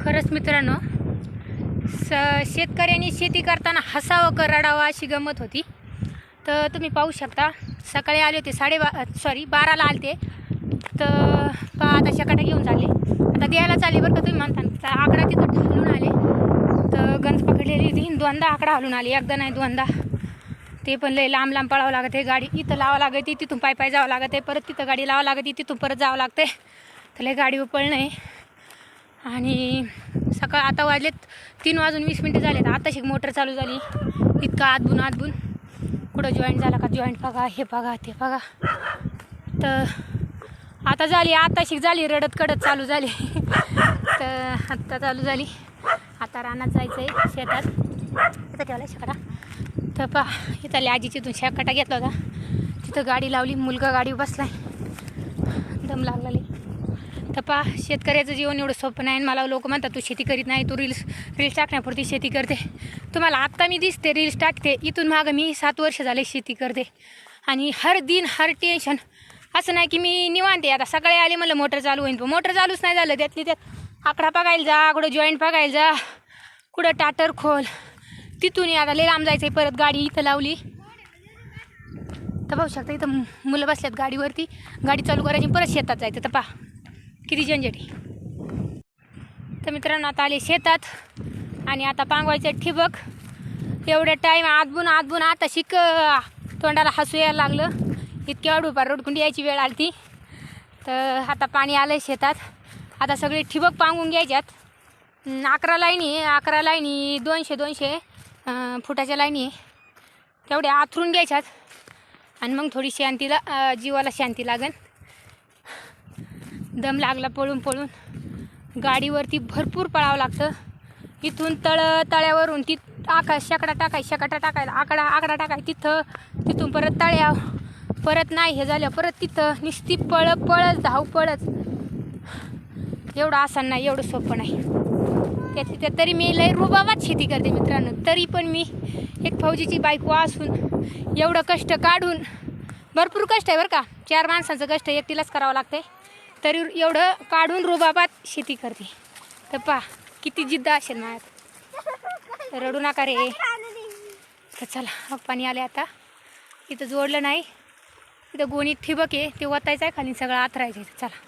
खरंच मित्रांनो, शेतकऱ्यांनी शेती करताना हसावं का रडावं अशी गंमत होती. तर तुम्ही पाहू शकता, सकाळी आले होते 12:30ला आले ते. तर पहा आता शकाटा घेऊन चालले, आता द्यायला चालले बरं का. तुम्ही म्हणता आकडा तिथं हलून आले, तर गंज पकडलेली होती. दोनदा आकडा हलून आले, एकदा नाही दोनदा. ते पण लय लांब लांब पळावं लागत आहे. गाडी इथं लावावं लागते, तिथून पाय जावं लागत आहे, परत तिथं गाडी लावावं लागते, तिथून परत जावं लागते. तर लय गाडी पळणं आहे. आणि सकाळ आता वाजलेत 3:20 झाले. तर आता शिक मोटर चालू झाली. इतका आदबून कुठं जॉईंट झाला का, जॉईंट बघा, हे बघा, ते बघा. तर आता झाली, आता शिक झाली, रडत कडत चालू झाली. तर आत्ता चालू झाली. आता रानात जायचं आहे, शेतात. इथं ठेवला शेकाटा. तर पहा इथं आजीची तिथून शेकाटा घेतला होता, तिथं गाडी लावली. मुलगा गाडी बसलाय, दम लागलेली. तर पहा शेतकऱ्याचं जीवन एवढं सोपं नाही. मला लोक म्हणतात तू शेती करीत नाही, तू रील्स टाकण्यापुरती शेती करते. तुम्हाला आत्ता मी दिसते रील्स टाकते, इथून मागं मी 7 वर्ष झाले शेती करते. आणि हर दिन हर टेन्शन. असं नाही की मी निवांत आहे. आता सकाळी आले म्हणलं मोटर चालू होईल, मोटर चालूच नाही झालं. त्यातली त्यात आकडा बघायला जा, कुठं जॉईंट बघायला जा, कुठं टाटर खोल, तिथून आता लय लांब जायचं आहे. परत गाडी इथं लावली. तर पाहू शकता इथं मुलं बसल्यात गाडीवरती, गाडी चालू करायची परत शेतात जायचं. तर पहा किती झंझट आहे. तर मित्रांनो आता आले शेतात आणि आता पांगवायचं ठिबक. एवढ्या टाईम आदबून आता शिक तोंडाला हसू यायला लागलं. इतक्या रडकुंडी यायची वेळ आली ती. तर आता पाणी आलं शेतात. आता सगळे ठिबक पांगून घ्यायच्यात. 11 लाईनी 200 फुटाच्या लाईनी आहे, तेवढ्या आथरून घ्यायच्यात. आणि मग थोडी शांतीला जीवाला शांती लागेल. दम लागला पळून गाडीवरती भरपूर पळावं लागतं. इथून तळ्यावरून शेकाटा टाकायला आकडा टाकाय तिथून परत तळ्या, परत नाही हे झालं परत तिथं नुसती पळच धावपळच. एवढं आसान नाही, एवढं सोपं नाही. त्यात तरी मी लय रुबाबात शेती करते मित्रांनो. तरी पण मी एक फौजीची बायको असून एवढं कष्ट काढून, भरपूर कष्ट आहे बरं का, 4 माणसांचं कष्ट एकटीलाच करावं लागतंय. तरी एवढं काढून रुबाबात शेती करते. तर पहा किती जिद्द असेल माझ्यात. रडू नका रे. तर चला पाणी आले आता. इथं जोडलं नाही, इथं गोणीत ठिबक आहे, ते ओतायचं आहे खाली, सगळं आथरायचं आहे. चला.